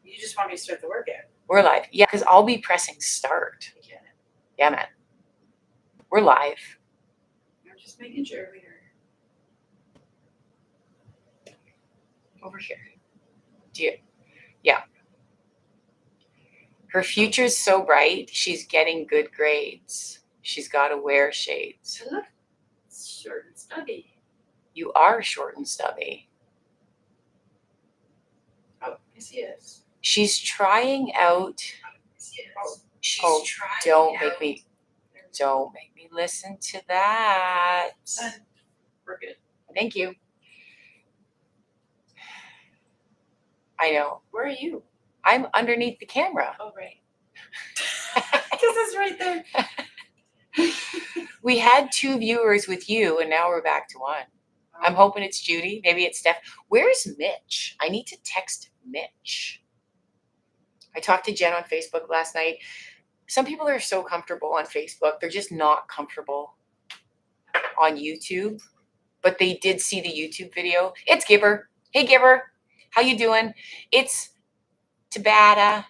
You just want me to start the workout. We're live. Yeah, because I'll be pressing start. Yeah, man. We're live. I'm just making sure we are. Over here. Yeah. Her future's so bright. She's getting good grades. She's got to wear shades. Look, it's short and stubby. You are short and stubby. Oh, yes, he is. She's trying out. Don't make me listen to that. We're good. Thank you. I know. Where are you? I'm underneath the camera. Oh, right. Because it's right there. We had 2 viewers with you, and now we're back to 1. I'm hoping it's Judy. Maybe it's Steph. Where's Mitch? I need to text Mitch. I talked to Jen on Facebook last night. Some people are so comfortable on Facebook. They're just not comfortable on YouTube. But they did see the YouTube video. It's Gibber. Hey, Gibber. How you doing? It's Tabata,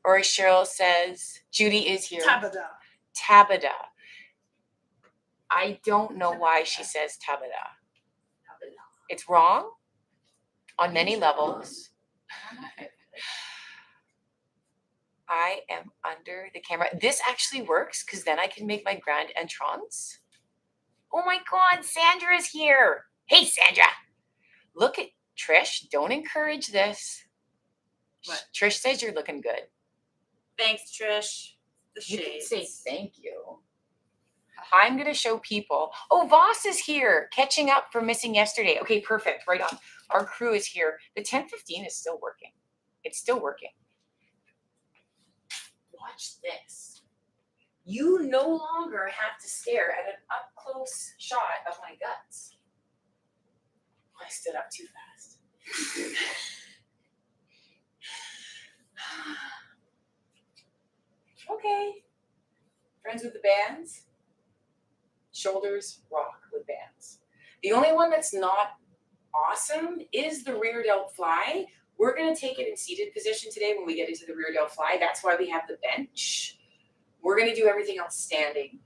or as Cheryl says, Judy is here. Tabata. I don't know why she says Tabata. It's wrong on many levels. I am under the camera. This actually works because then I can make my grand entrance. Oh my God, Sandra is here. Hey, Sandra. Look at Trish. Don't encourage this. What? Trish says you're looking good. Thanks, Trish. The You can shades. say thank you. I'm going to show people. Oh, Voss is here, catching up for missing yesterday. Okay, perfect. Right on. Our crew is here. The 10:15 is still working. It's still working. Watch this. You no longer have to stare at an up-close shot of my guts. I stood up too fast. Okay. Friends with the bands? Shoulders rock with bands. The only one that's not awesome is the rear delt fly. We're going to take it in seated position today when we get into the rear delt fly. That's why we have the bench. We're going to do everything else standing.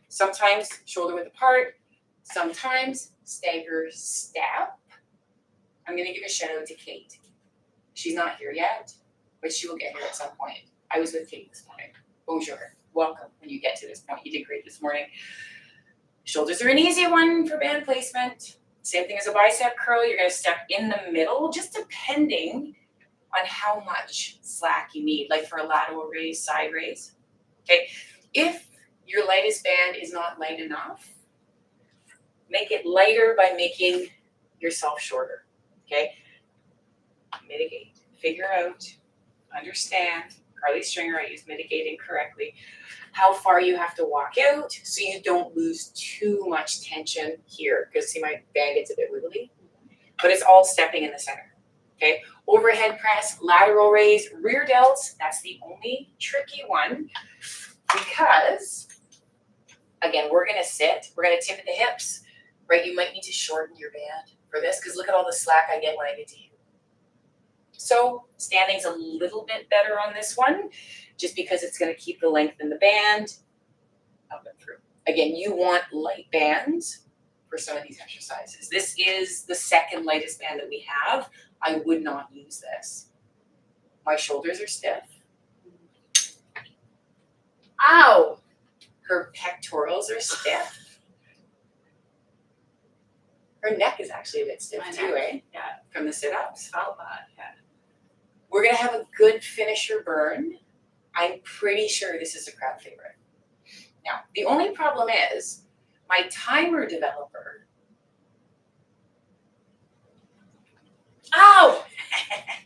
Sometimes shoulder width apart. Sometimes stagger step. I'm going to give a shout out to Kate. She's not here yet, but she will get here at some point. I was with Kate this morning. Bonjour. Welcome when you get to this point. You did great this morning. Shoulders are an easy one for band placement. Same thing as a bicep curl. You're going to step in the middle, just depending on how much slack you need, like for a lateral raise, side raise. Okay. If your lightest band is not light enough, make it lighter by making yourself shorter. Okay. Mitigate. Figure out. Understand. Carly Stringer, I use mitigate incorrectly. How far you have to walk out so you don't lose too much tension here. Because see, my band gets a bit wiggly. But it's all stepping in the center. Okay. Overhead press, lateral raise, rear delts. That's the only tricky one. Because, again, we're going to sit. We're going to tip at the hips. Right? You might need to shorten your band for this. Because look at all the slack I get when I get to here. So standing's a little bit better on this one, just because it's going to keep the length in the band up and through. Again, you want light bands for some of these exercises. This is the second lightest band that we have. I would not use this. My shoulders are stiff. Ow! Her pectorals are stiff. Her neck is actually a bit stiff too, eh? Yeah. From the sit-ups. Felt that, yeah. We're going to have a good finisher burn. I'm pretty sure this is a crowd favorite. Now, the only problem is my timer developer. Ow!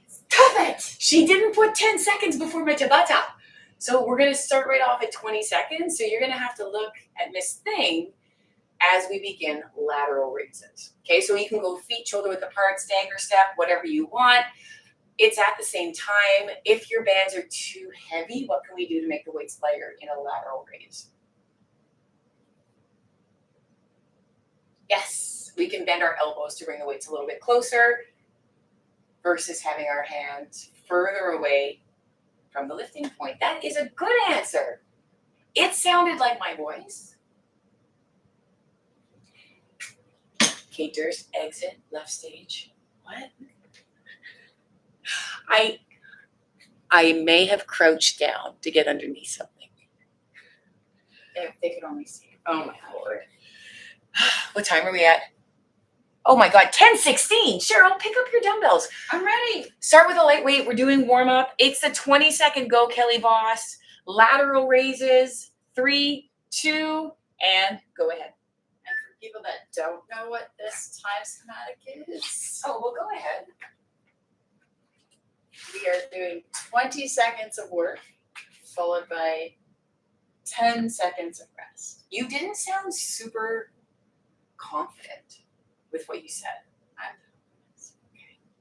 Stop it! She didn't put 10 seconds before my Tabata. So we're going to start right off at 20 seconds. So you're going to have to look at Miss Thing as we begin lateral raises. Okay, so you can go feet shoulder width apart, stagger step, whatever you want. It's at the same time. If your bands are too heavy, what can we do to make the weights lighter in a lateral raise? Yes, we can bend our elbows to bring the weights a little bit closer. versus having our hands further away from the lifting point. That is a good answer. It sounded like my voice. Kate Durst, exit, left stage. What? I may have crouched down to get underneath something. If they could only see. Oh my Lord. What time are we at? Oh my God, 10:16. Cheryl, pick up your dumbbells. I'm ready. Start with a lightweight. We're doing warm up. It's a 20-second go, Kelly Voss. Lateral raises. 3, 2, and go ahead. And for people that don't know what this time schematic is, Oh, well, go ahead. we are doing 20 seconds of work followed by 10 seconds of rest. You didn't sound super confident with what you said.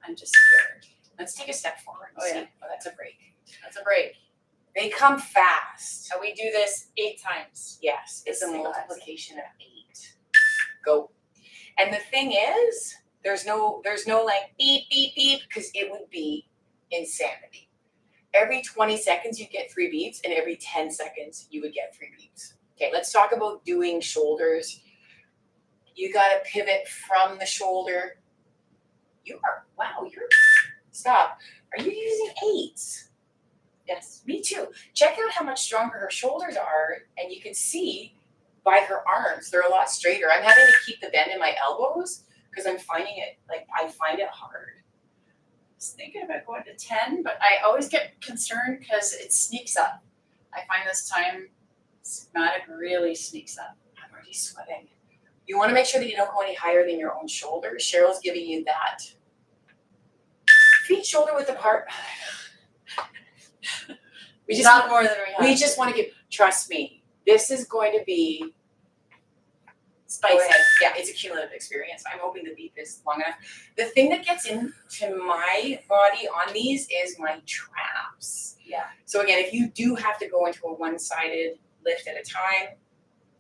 I'm just scared. Let's take a step forward. Oh, yeah. Oh, that's a break. That's a break. They come fast. So we do this 8 times. Yes, it's a Single multiplication of 8. Go. And the thing is, there's no like beep, beep, beep, because it would be insanity. Every 20 seconds you get 3 beeps, and every 10 seconds you would get 3 beeps. Okay, let's talk about doing shoulders. You gotta pivot from the shoulder. Stop. Are you using 8s? Yes. Me too. Check out how much stronger her shoulders are, and you can see by her arms, they're a lot straighter. I'm having to keep the bend in my elbows because I'm finding it, I find it hard. I was thinking about going to 10, but I always get concerned because it sneaks up. I find this time schematic really sneaks up. I'm already sweating. You want to make sure that you don't go any higher than your own shoulders. Cheryl's giving you that. Feet shoulder width apart. We just Not more than we have. We just want to give, trust me, this is going to be spicy. Go ahead. Yeah, it's a cumulative experience. I'm hoping the beep is long enough. The thing that gets into my body on these is my traps. Yeah. So again, if you do have to go into a one-sided lift at a time,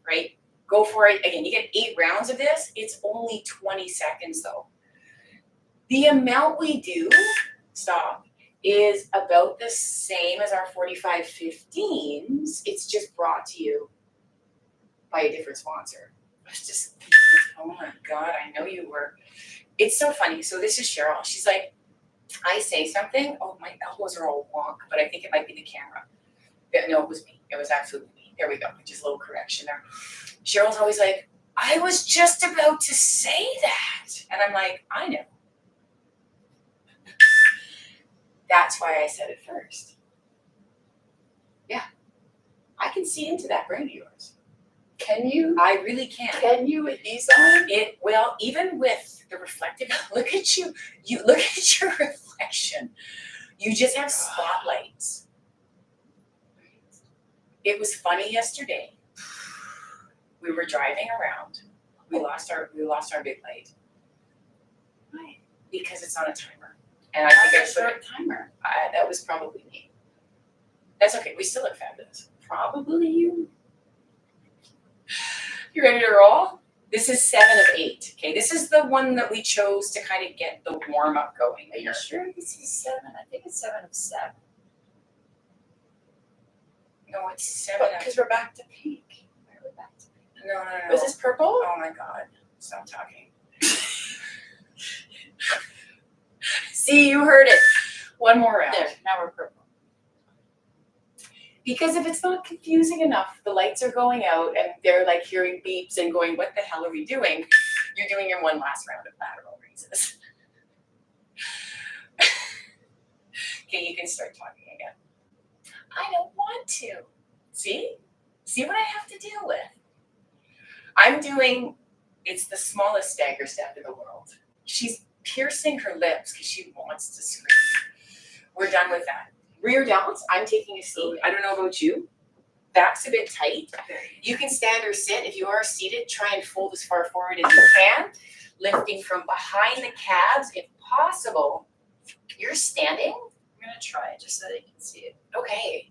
right, go for it. Again, you get 8 rounds of this. It's only 20 seconds though. The amount we do, is about the same as our 45-15s. It's just brought to you by a different sponsor. It's just, oh my God, I know you were. It's so funny. So this is Cheryl. She's like, I say something. Oh, my elbows are all wonk, but I think it might be the camera. Yeah, no, it was me. It was absolutely me. There we go. Just a little correction there. Cheryl's always like, I was just about to say that. And I'm like, I know. That's why I said it first. Yeah. I can see into that brain of yours. Can you? I really can. Can you with these on? Well, even with the reflective, look at you. You look at your reflection. You just have spotlights. It was funny yesterday. We were driving around. We lost our big light. Why? Because it's on a timer. And I think I That's put a it. short timer. That was probably me. That's okay. We still look fabulous. Probably you. You ready to roll? This is 7 of 8. Okay, this is the one that we chose to kind of get the warm up going. Are you sure this is 7? I think it's 7 of 7. No, it's 7 of. Because we're back to pink. We're back to pink. No. Was this purple? Oh my God! Stop talking. See, you heard it. One more round. There, now we're purple. Because if it's not confusing enough, the lights are going out and they're like hearing beeps and going, what the hell are we doing? You're doing your one last round of lateral raises. Okay, you can start talking again. I don't want to. See? See what I have to deal with? It's the smallest stagger step in the world. She's piercing her lips because she wants to scream. We're done with that. Rear delts, I'm taking a seat. I don't know about you. Back's a bit tight. You can stand or sit. If you are seated, try and fold as far forward as you can. Lifting from behind the calves if possible. You're standing? I'm gonna try it just so they can see it. Okay.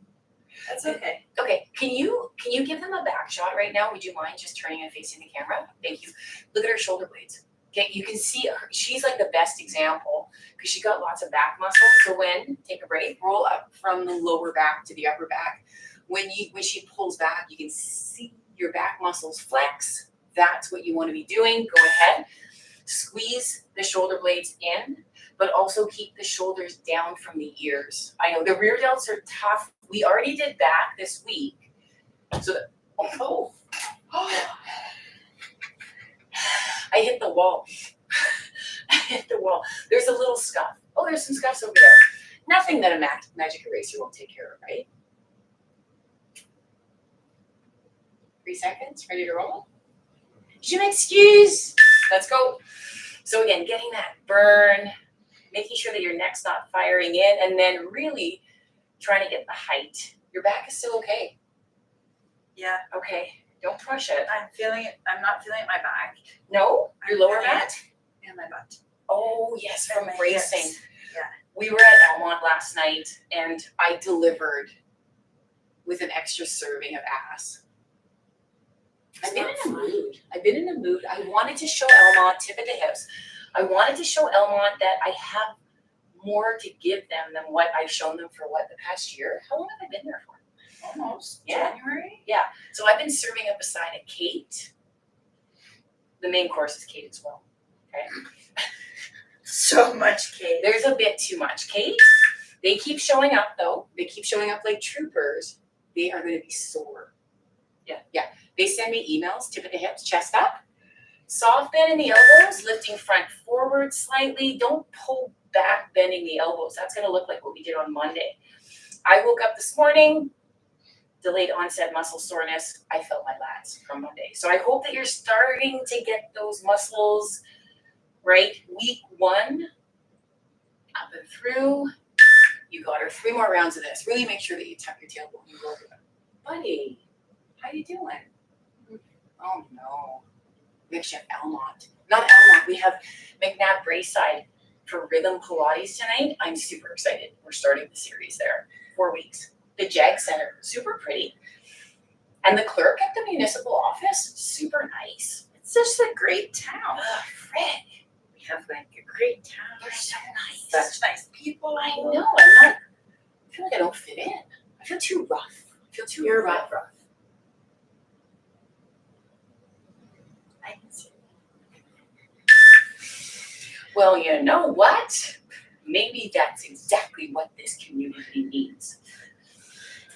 That's okay. Okay. Can you give them a back shot right now? Would you mind just turning and facing the camera? Thank you. Look at her shoulder blades. Okay, you can see her, she's like the best example because she got lots of back muscle. So take a break, roll up from the lower back to the upper back. When she pulls back, you can see your back muscles flex. That's what you want to be doing. Go ahead, squeeze the shoulder blades in, but also keep the shoulders down from the ears. I know the rear delts are tough. We already did back this week. So I hit the wall. I hit the wall. There's a little scuff. Oh, there's some scuffs over there. Nothing that a magic eraser won't take care of, right? 3 seconds, ready to roll? Je m'excuse. Let's go. So again, getting that burn, making sure that your neck's not firing in, and then really trying to get the height. Your back is still okay. Yeah. Okay. Don't push it. I'm feeling it. I'm not feeling it in my back. No? Your lower feeling back? And my butt. Oh, yes, from And my racing. hips. Yeah. We were at Almont last night, and I delivered with an extra serving of ass. I've been in a mood. I wanted to show Almont, tip of the hips. I wanted to show Almont that I have more to give them than what I've shown them for the past year. How long have I been there for? Almost. Yeah. January. So I've been serving up a side of Kate. The main course is Kate as well. Okay. So much cake. There's a bit too much. Kate, they keep showing up though. They keep showing up like troopers. They are going to be sore. Yeah. They send me emails, tip of the hips, chest up, soft bend in the elbows, lifting front forward slightly. Don't pull back, bending the elbows. That's going to look like what we did on Monday. I woke up this morning, delayed onset muscle soreness. I felt my lats from Monday. So I hope that you're starting to get those muscles right. Week 1, up and through. You got her 3 more rounds of this. Really make sure that you tuck your tailbone and go over them. Buddy, how you doing? Oh no. We actually have Almont. Not Almont. We have McNabb Braeside for Rhythm Pilates tonight. I'm super excited. We're starting the series there. 4 weeks. The Jag Center, super pretty. And the clerk at the municipal office, super nice. It's just a great town. Fred, We have like a great town. you're so nice. Such nice people. I know. I feel like I don't fit in. I feel too rough. You're rough. I can see. Well, you know what? Maybe that's exactly what this community needs.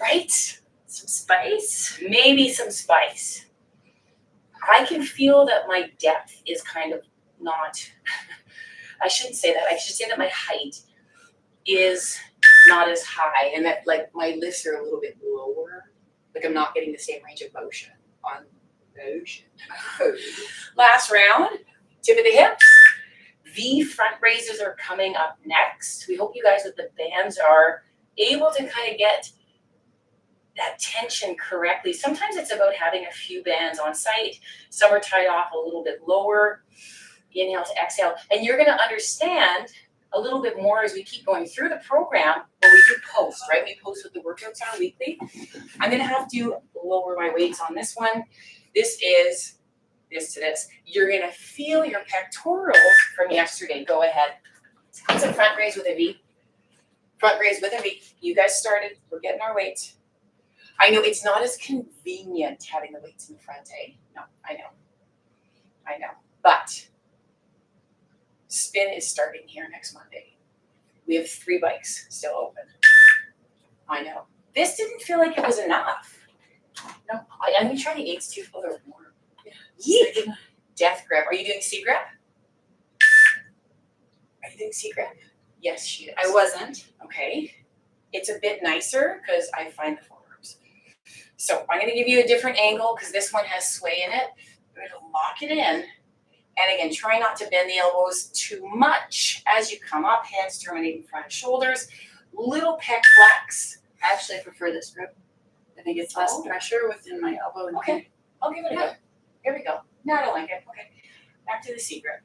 Right? Some spice. Maybe some spice. I can feel that my depth is kind of not, I shouldn't say that. I should say that my height is not as high and that like my lifts are a little bit lower. Like I'm not getting the same range of motion on motion. Last round, tip of the hips. V front raises are coming up next. We hope you guys with the bands are able to kind of get that tension correctly. Sometimes it's about having a few bands on site. Some are tied off a little bit lower. Inhale to exhale. And you're going to understand a little bit more as we keep going through the program when we do post, right? We post what the workouts are weekly. I'm going to have to lower my weights on this one. This is this to this. You're going to feel your pectorals from yesterday. Go ahead. It's a front raise with a V. Front raise with a V. You guys started. We're getting our weights. I know it's not as convenient having the weights in the front, eh? No, I know. But spin is starting here next Monday. We have 3 bikes still open. I know. This didn't feel like it was enough. No, I'm going to try the 8s too. Oh, they're warm. Yeek. Death grip. Are you doing C grip? Are you doing C grip? Yes, she is. I wasn't. Okay. It's a bit nicer because I find the forearms. So I'm going to give you a different angle because this one has sway in it. We're going to lock it in. And again, try not to bend the elbows too much as you come up. Hands terminating front shoulders. Little pec flex. I actually prefer this grip. I think it's less pressure within my elbow. And Okay. I'll give it a go. Here we go. No, I don't like it. Okay. Back to the C grip.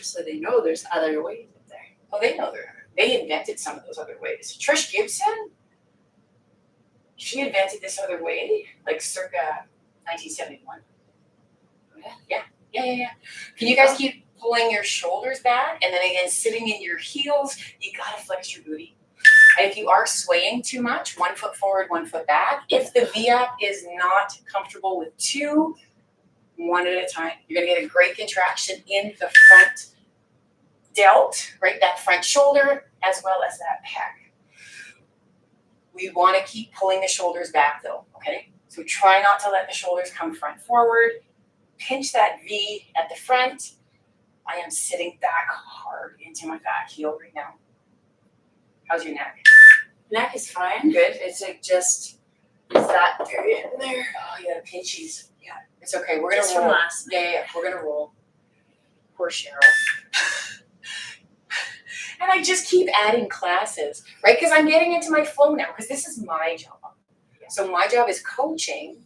just so they know there's other ways up there. Oh, they know they invented some of those other ways. Trish Gibson, she invented this other way, like circa 1971. Yeah. Yeah. Can you guys keep pulling your shoulders back? And then again, sitting in your heels, you gotta flex your booty. And if you are swaying too much, 1 foot forward, 1 foot back, if the V-up is not comfortable with 2, 1 at a time. You're gonna get a great contraction in the front delt, right? That front shoulder, as well as that pec. We wanna keep pulling the shoulders back though, okay? So try not to let the shoulders come front forward. Pinch that V at the front. I am sitting back hard into my back heel right now. How's your neck? Neck is fine. Good. It's like just it's that area in there. Oh, you got a pinchies. Yeah, it's okay. We're Just gonna from roll. last night. Yeah, we're gonna roll. Poor Cheryl. And I just keep adding classes, right? Because I'm getting into my flow now, because this is my job. So my job is coaching.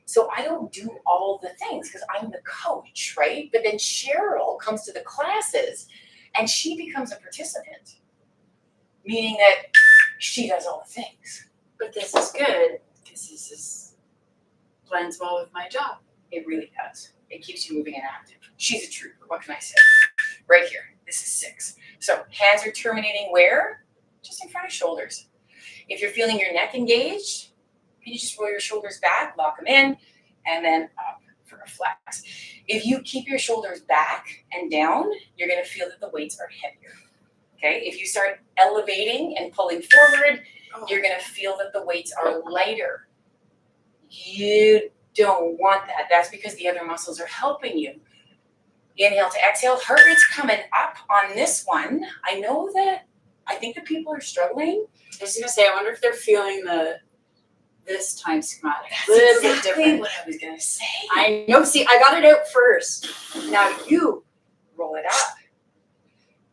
So I don't do all the things because I'm the coach, right? But then Cheryl comes to the classes and she becomes a participant, meaning that she does all the things. But this is good because this is blends well with my job. It really does. It keeps you moving and active. She's a trooper. What can I say? Right here. This is 6. So hands are terminating where? Just in front of shoulders. If you're feeling your neck engaged, you just roll your shoulders back, lock them in, and then up for a flex. If you keep your shoulders back and down, you're going to feel that the weights are heavier. Okay? If you start elevating and pulling forward, you're going to feel that the weights are lighter. You don't want that. That's because the other muscles are helping you. Inhale to exhale. Heart rate's coming up on this one. I know that I think the people are struggling. I was gonna say, I wonder if they're feeling this time schematic. That's A little bit exactly different. what I was going to say. I know. See, I got it out first. Now you roll it up.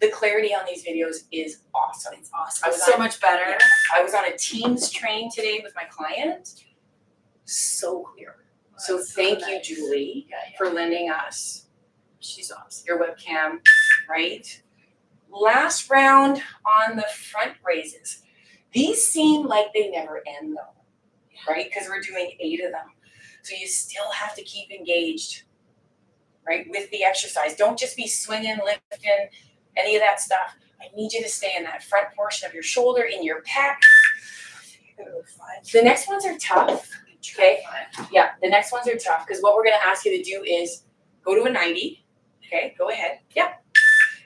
The clarity on these videos is awesome. It's awesome. I was So on- much better. Yeah. I was on a Teams train today with my client. So clear. So That's thank nice. you, Julie, Yeah. for lending us She's awesome. your webcam, right? Last round on the front raises. These seem like they never end though, right? Because we're doing 8 of them. So you still have to keep engaged, right, with the exercise. Don't just be swinging, lifting, any of that stuff. I need you to stay in that front portion of your shoulder, in your pec. The next ones are tough, okay? Yeah, the next ones are tough because what we're going to ask you to do is go to a 90. Okay, go ahead. Yep.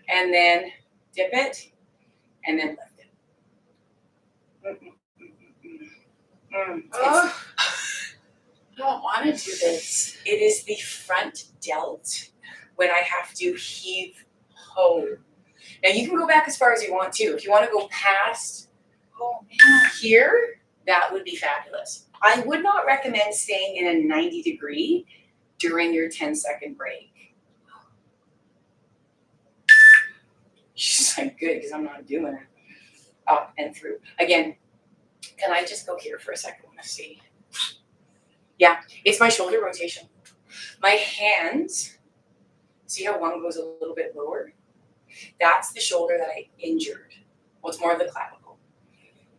And then dip it and then lift it. Oh, I don't want to do this. It is the front delt when I have to heave home. Now you can go back as far as you want to. If you want to go past here, that would be fabulous. I would not recommend staying in a 90 degree during your 10-second break. She's like, good, because I'm not doing it. Up and through. Again, can I just go here for a second? I want to see. Yeah, it's my shoulder rotation. My hands, see how one goes a little bit lower? That's the shoulder that I injured. Well, it's more of the clavicle.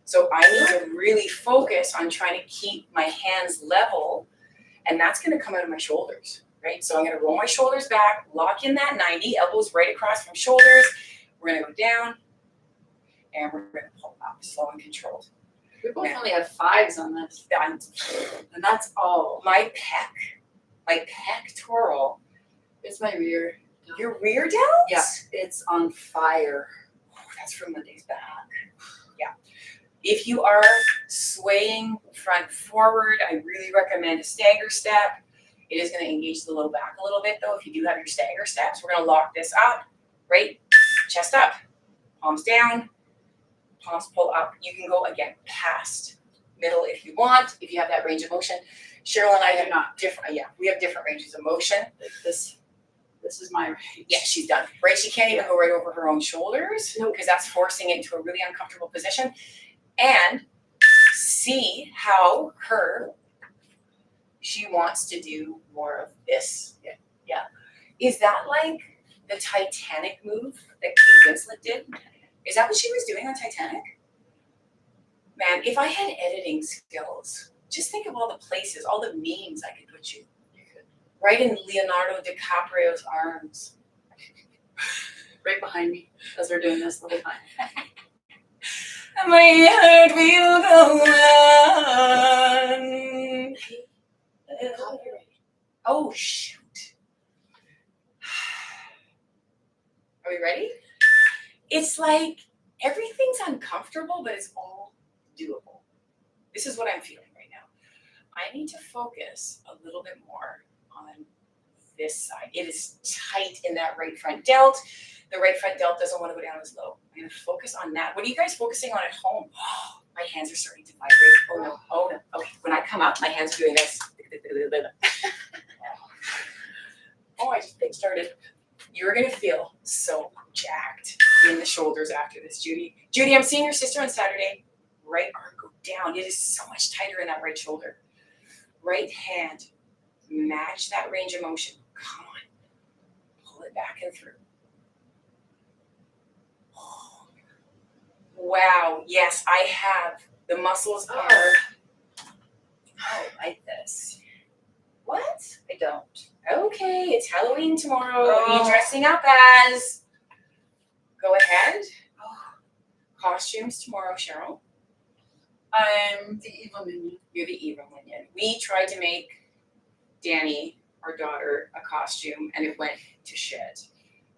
So I need to really focus on trying to keep my hands level, and that's going to come out of my shoulders, right? So I'm going to roll my shoulders back, lock in that 90, elbows right across from shoulders. We're going to go down, and we're going to pull up, slow and controlled. We both only have 5s on this, and that's all. My pectoral, It's my rear. your rear delts? Yeah, it's on fire. Oh, that's from Monday's back. Yeah. If you are swaying front forward, I really recommend a stagger step. It is going to engage the low back a little bit though. If you do have your stagger steps, we're going to lock this up, right? Chest up, palms down, palms pull up. You can go again past middle if you want, if you have that range of motion. Cheryl and I I have do not. different, we have different ranges of motion. Like this is my range. Yeah, she's done. Right, she can't even go right over her own shoulders because that's forcing it into a really uncomfortable position. And see how she wants to do more of this. Yeah. Is that like the Titanic move that Kate Winslet did? Is that what she was doing on Titanic? Man, if I had editing skills, just think of all the places, all the memes I could put you. right in Leonardo DiCaprio's arms. Right behind me as we're doing this little time. My heart will go on. Oh, shoot. Are we ready? It's like everything's uncomfortable, but it's all doable. This is what I'm feeling right now. I need to focus a little bit more on this side. It is tight in that right front delt. The right front delt doesn't want to go down as low. I'm going to focus on that. What are you guys focusing on at home? Oh, my hands are starting to vibrate. Oh no, oh no. Okay, when I come up, my hands are doing this. Oh, I just started. You're going to feel so jacked in the shoulders after this, Judy. Judy, I'm seeing your sister on Saturday. Right arm go down. It is so much tighter in that right shoulder. Right hand, match that range of motion. Come on. Pull it back and through. Oh. Wow. Yes, I have. The muscles are. Oh, like this. What? I don't. Okay, it's Halloween tomorrow. What are you dressing up as? Go ahead. Oh. Costumes tomorrow, Cheryl. I'm the evil minion. You're the evil minion. We tried to make Danny, our daughter, a costume, and it went to shit.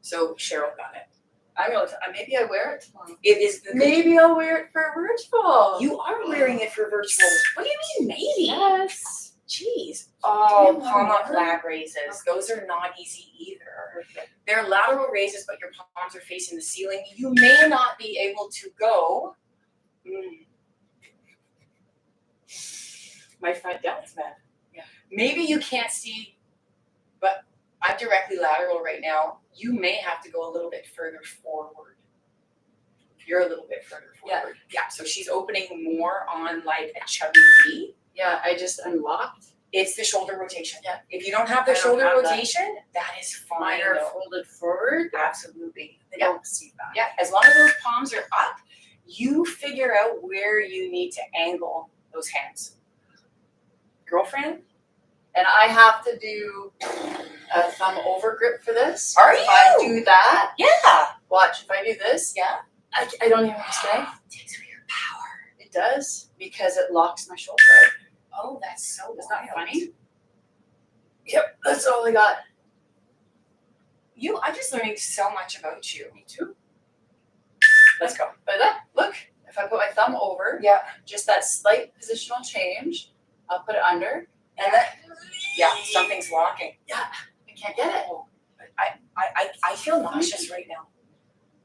So Cheryl got it. I will. Maybe I wear it tomorrow. It is the. Maybe I'll wear it for virtual. You are wearing it for virtual. What do you mean, maybe? Yes. Jeez. Oh, Damn, palm-up Laura. lag raises. Okay. Those are not easy either. They're lateral raises, but your palms are facing the ceiling. You may not be able to go. My front delts, man. Yeah. Maybe you can't see, but I'm directly lateral right now. You may have to go a little bit further forward. You're a little bit further forward. Yeah. So she's opening more on like a chubby V. Yeah, I just unlocked. It's the shoulder rotation. Yeah. If you don't have the I don't shoulder have that. rotation, that is fine. Mine are though. folded forward. Absolutely. They Yeah. don't see that. Yeah. As long as those palms are up, you figure out where you need to angle those hands. Girlfriend? And I have to do a thumb over grip for this. Are If I you? do that, Yeah. watch. If I do this, Yeah. I don't even want to stay. Takes away your power. It does because it locks my shoulder out. Oh, that's so Isn't that wild. funny? Yep, that's all I got. I'm just learning so much about you. Me too. Let's go. But look, if I put my thumb over, Yeah. just that slight positional change, I'll put it under, and then Yeah. Something's locking. I can't get it. I feel nauseous right now.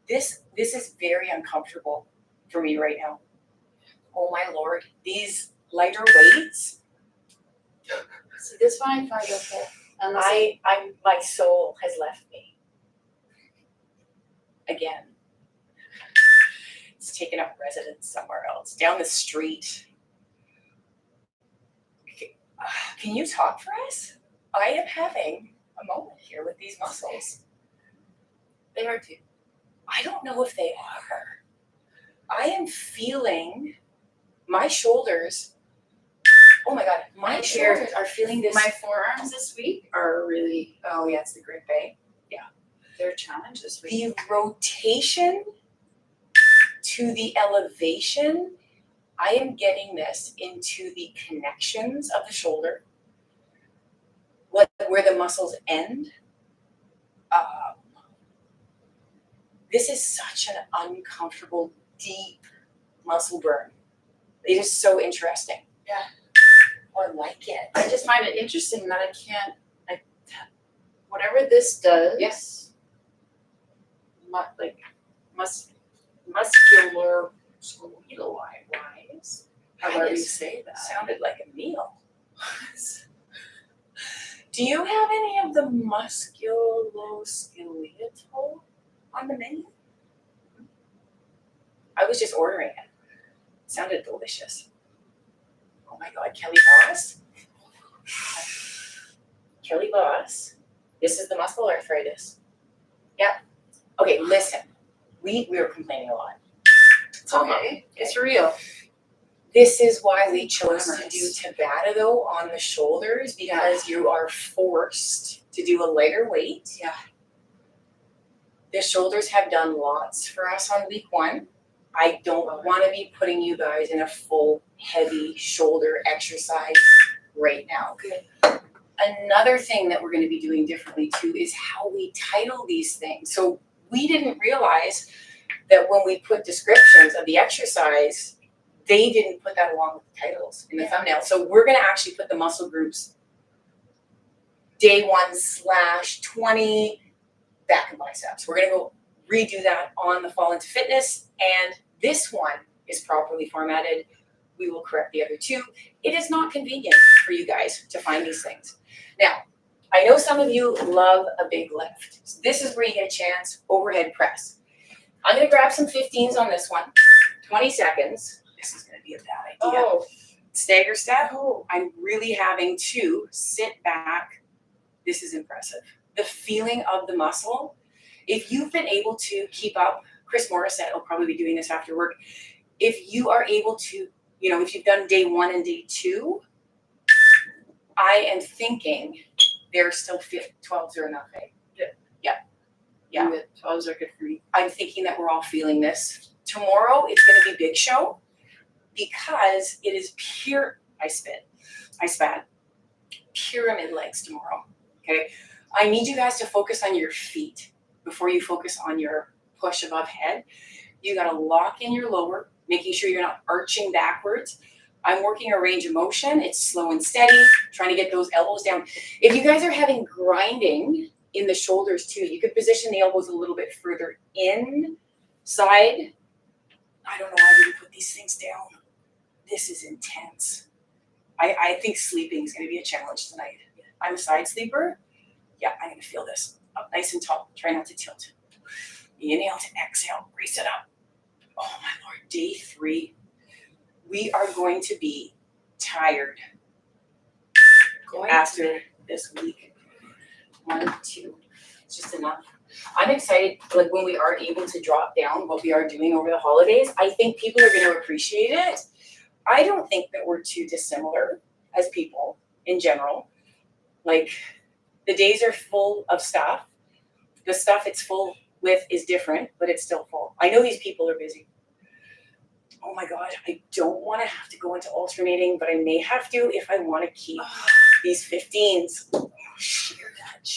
This is very uncomfortable for me right now. Oh my lord. These lighter weights. See, this one I find okay. Unless My soul has left me. Again. It's taken up residence somewhere else. Down the street. Can you talk for us? I am having a moment here with these muscles. they hurt too. I don't know if they are. I am feeling my shoulders. Oh my god, my Here. shoulders are feeling this. My forearms this week are really, Oh yeah, it's the grip, eh? they're a challenge this week. The rotation to the elevation, I am getting this into the connections of the shoulder, where the muscles end. This is such an uncomfortable, deep muscle burn. It is so interesting. Yeah. I like it. I just find it interesting that I can't, whatever this does, muscular skeletal wise, however you say that. Sounded like a meal. Do you have any of the musculoskeletal on the menu? I was just ordering it. Sounded delicious. Oh my god, Kelly Boss. Kelly Boss. This is the muscle arthritis. Yeah. Okay, listen. We were complaining a lot. It's okay. It's real. This is why we chose to do Glamorous. Tabata though on the shoulders, because you are forced to do a lighter weight. Yeah. The shoulders have done lots for us on week 1. I don't want to be putting you guys in a full heavy shoulder exercise right now. Good. Another thing that we're going to be doing differently too is how we title these things. So we didn't realize that when we put descriptions of the exercise, they didn't put that along with the titles in the thumbnail. So we're going to actually put the muscle groups day 1/20 back and biceps. We're going to go redo that on the Fall into Fitness, and this one is properly formatted. We will correct the other 2. It is not convenient for you guys to find these things. Now, I know some of you love a big lift. So this is where you get a chance, overhead press. I'm going to grab some 15s on this one, 20 seconds. This is going to be a bad idea. Oh, Stagger step. I'm really having to sit back. This is impressive. The feeling of the muscle. If you've been able to keep up, Chris Morissette will probably be doing this after work. If you are able to, if you've done day 1 and day 2, I am thinking they're still 12s are enough, eh? Yeah. 12s are good for me. I'm thinking that we're all feeling this. Tomorrow, it's going to be big show because it is pure, I spat, pyramid legs tomorrow, okay? I need you guys to focus on your feet before you focus on your push above head. You got to lock in your lower, making sure you're not arching backwards. I'm working a range of motion. It's slow and steady, trying to get those elbows down. If you guys are having grinding in the shoulders too, you could position the elbows a little bit further inside. I don't know why I didn't put these things down. This is intense. I think sleeping is going to be a challenge tonight. I'm a side sleeper. Yeah, I'm going to feel this. Up nice and tall. Try not to tilt. Inhale to exhale. Brace it up. Oh my Lord. Day 3. We are going to be tired after this week. 1, 2. It's just enough. I'm excited, like when we are able to drop down what we are doing over the holidays, I think people are going to appreciate it. I don't think that we're too dissimilar as people in general. Like the days are full of stuff. The stuff it's full with is different, but it's still full. I know these people are busy. Oh my God, I don't want to have to go into alternating, but I may have to if I want to keep these 15s. Oh, shear that.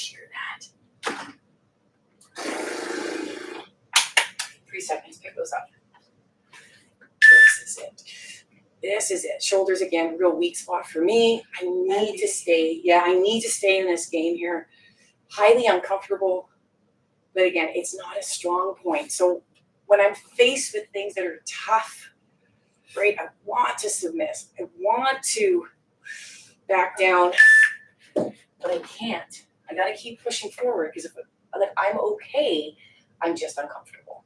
3 seconds, pick those up. This is it. Shoulders again, real weak spot for me. I need to stay in this game here. Highly uncomfortable, but again, it's not a strong point. So when I'm faced with things that are tough, right, I want to submit. I want to back down, but I can't. I got to keep pushing forward because if I'm okay, I'm just uncomfortable.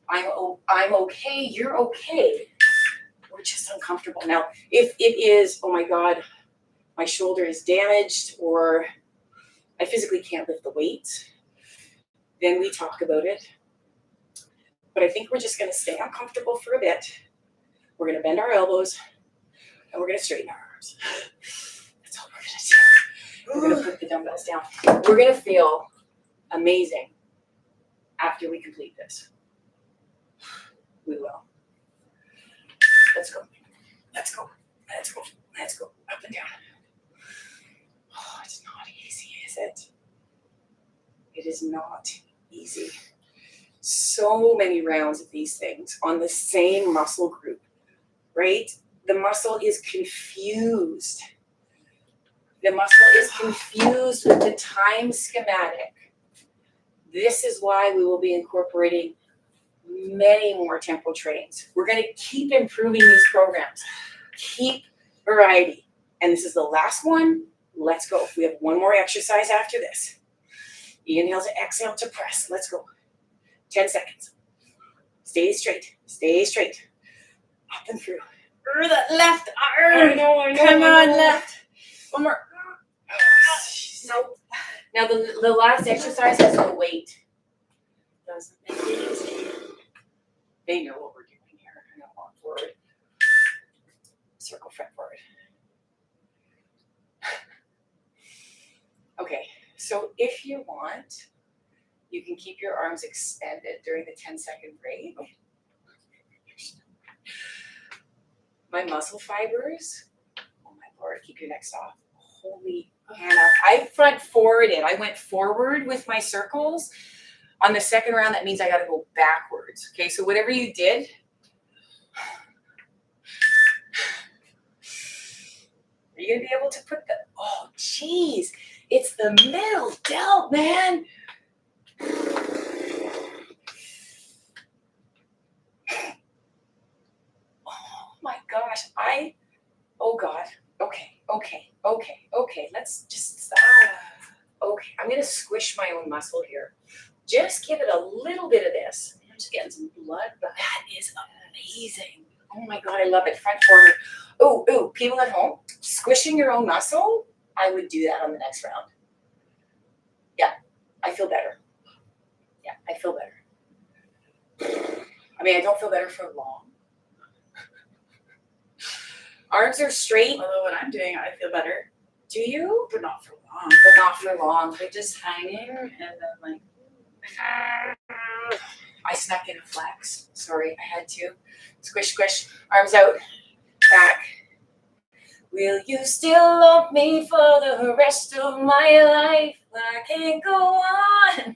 I'm okay, you're okay. We're just uncomfortable. Now, if it is, oh my God, my shoulder is damaged or I physically can't lift the weight, then we talk about it. But I think we're just going to stay uncomfortable for a bit. We're going to bend our elbows and we're going to straighten our arms. That's all we're going to do. We're going to put the dumbbells down. We're going to feel amazing after we complete this. We will. Let's go. Let's go. Let's go. Let's go. Up and down. Oh, it's not easy, is it? It is not easy. So many rounds of these things on the same muscle group, right? The muscle is confused. The muscle is confused with the time schematic. This is why we will be incorporating many more tempo trainings. We're going to keep improving these programs. Keep variety. And this is the last one. Let's go. We have one more exercise after this. Inhale to exhale to press. Let's go. 10 seconds. Stay straight. Stay straight. Up and through. That left arm. I know. Come on, left. One more. Nope. Now the last exercise has no weight. Doesn't make it easy. They know what we're doing here. I'm going to walk forward. Circle front forward. Okay, so if you want, you can keep your arms extended during the 10-second break. My muscle fibers, oh my Lord, keep your neck soft. Holy Hannah, I front forwarded. I went forward with my circles. On the second round, that means I got to go backwards. Okay, so whatever you did, are you going to be able to put the, oh, geez, it's the middle delt, man. Oh my gosh, oh God, okay, let's just, okay, I'm going to squish my own muscle here. Just give it a little bit of this. I'm just getting some blood, but That is amazing. Oh my God, I love it. Front forward. Oh, people at home, squishing your own muscle, I would do that on the next round. Yeah, I feel better. Yeah, I feel better. I mean, I don't feel better for long. Arms are straight. although when I'm doing it, I feel better, Do you? but not for long. But not for long. They're just hanging, and then like, I snuck in a flex. Sorry, I had to. Squish, squish. Arms out. Back. Will you still love me for the rest of my life? I can't go on.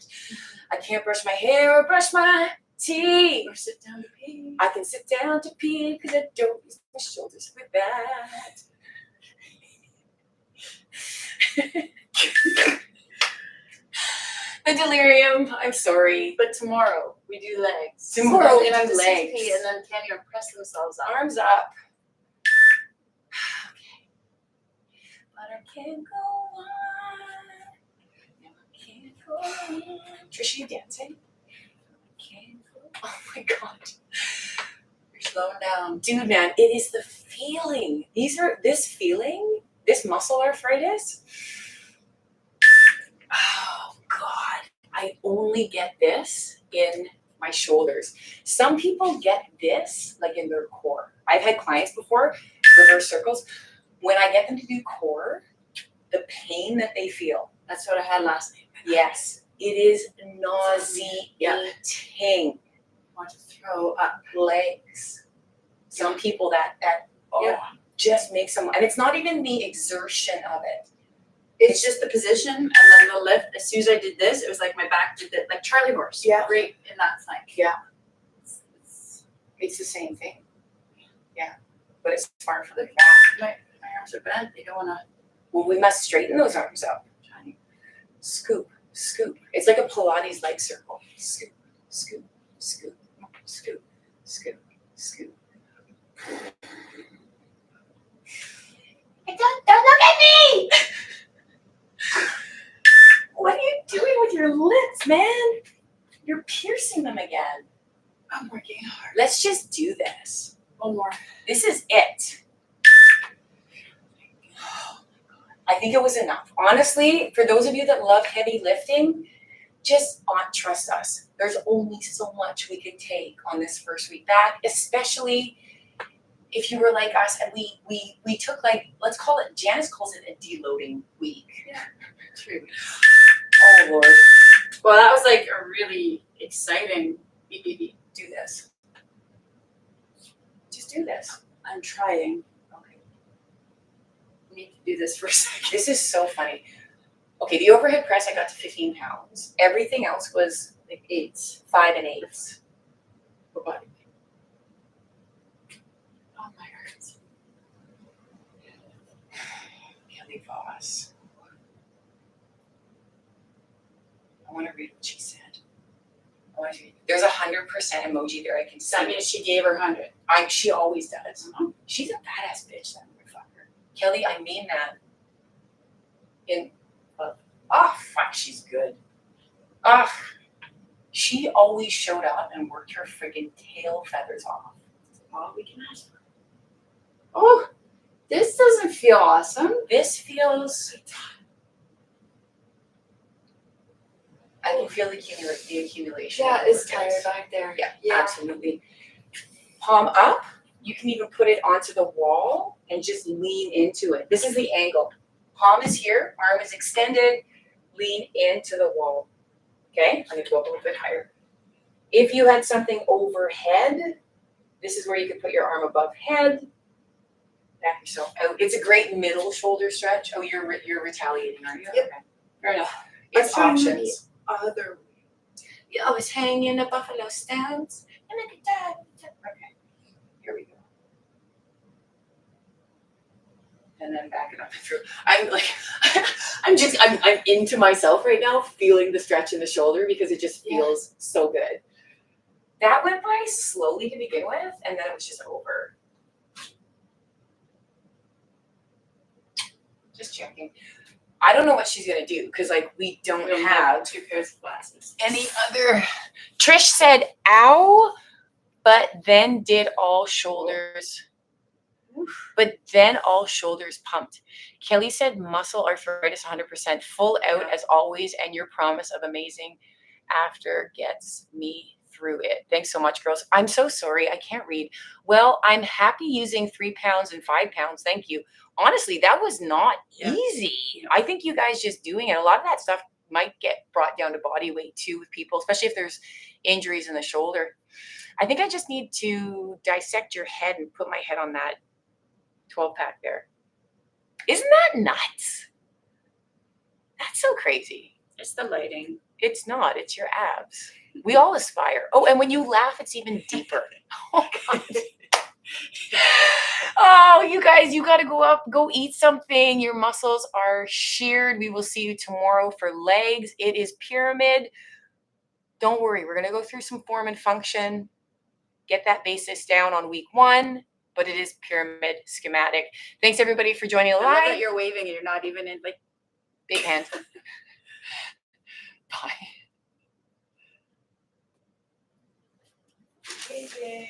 I can't brush my hair or brush my teeth. or sit down to pee. I can sit down to pee because I don't use my shoulders for that. The delirium. I'm sorry. But tomorrow we do legs. Tomorrow we and do I'm legs. and then can't even press themselves up. Arms up. Okay. But I can't go on. No, I can't go on. Trisha, you dancing? I can't go. Oh my God. You're slowing down. Dude, man, it is the feeling. This feeling, this muscle arthritis. Oh God, I only get this in my shoulders. Some people get this like in their core. I've had clients before, reverse circles. When I get them to do core, the pain that they feel. That's what I had last night. Yes, it is nauseating. I want to throw up. Legs. Some people that just makes them, and it's not even the exertion of it. It's just the position, and then the lift. As soon as I did this, it was like my back did it, like Charlie horse. Yeah. Right in that thing. Yeah. It's It's the same thing. Yeah, but it's far from the back. my arms are bent. They don't want to. Well, we must straighten those arms up. Scoop, scoop. It's like a Pilates leg circle. Scoop, scoop, scoop, scoop, scoop, scoop. Don't look at me! What are you doing with your lips, man? You're piercing them again. I'm working hard. Let's just do this. One more. This is it. I think it was enough. Honestly, for those of you that love heavy lifting, just trust us. There's only so much we could take on this first week back, especially if you were like us and we took like, let's call it, Janice calls it a deloading week. Yeah. 3 weeks. Oh Lord, Well, that was like a really exciting. do this. Just do this. I'm trying. Okay. I need to do this for a second. This is so funny. Okay, the overhead press I got to 15 pounds. Everything else was like 8s, 5 and 8s. Oh, body. Oh, my hurts. Kelly Voss. I want to read what she said. There's 100% emoji there. I can see. That means she gave her 100. She always does. She's a badass bitch, that motherfucker. Kelly, I mean that. Fuck, she's good. She always showed up and worked her friggin' tail feathers off. That's all we can ask for. Oh, this doesn't feel awesome. This feels. I can feel the accumulation. Yeah, of it's workouts. tired back there. Yeah, absolutely. Palm up. You can even put it onto the wall and just lean into it. This is the angle. Palm is here, arm is extended, lean into the wall. Okay, I'm gonna go up a little bit higher. If you had something overhead, this is where you could put your arm above head. Back yourself out. It's a great middle shoulder stretch. Oh, you're retaliating, aren't you? Yep. Okay. Fair enough. It's I'm trying options. Other way. You always hang in a buffalo stance and look at that. Okay, here we go. And then back it up and through. I'm like, I'm into myself right now, feeling the stretch in the shoulder because it just feels so good. That went by slowly to begin with, and then it was just over. Just checking. I don't know what she's gonna do because like we don't have 2 pairs of glasses. any other. Trish said, "Ow," but then did all shoulders. But then all shoulders pumped. Kelly said, "Muscle arthritis 100%, full out as always, and your promise of amazing after gets me through it." Thanks so much, girls. I'm so sorry. I can't read. Well, I'm happy using 3 pounds and 5 pounds. Thank you. Honestly, that was not easy. I think you guys just doing it. A lot of that stuff might get brought down to body weight too with people, especially if there's injuries in the shoulder. I think I just need to dissect your head and put my head on that 12-pack there. Isn't that nuts? That's so crazy. It's the lighting. It's not. It's your abs. We all aspire. Oh, and when you laugh, it's even deeper. Oh, God. Oh, you guys, you got to go up, go eat something. Your muscles are sheared. We will see you tomorrow for legs. It is pyramid. Don't worry. We're going to go through some form and function, get that basis down on week 1, but it is pyramid schematic. Thanks, everybody, for joining live. I love that you're waving and you're not even in, like, Big hand. Bye. KJ.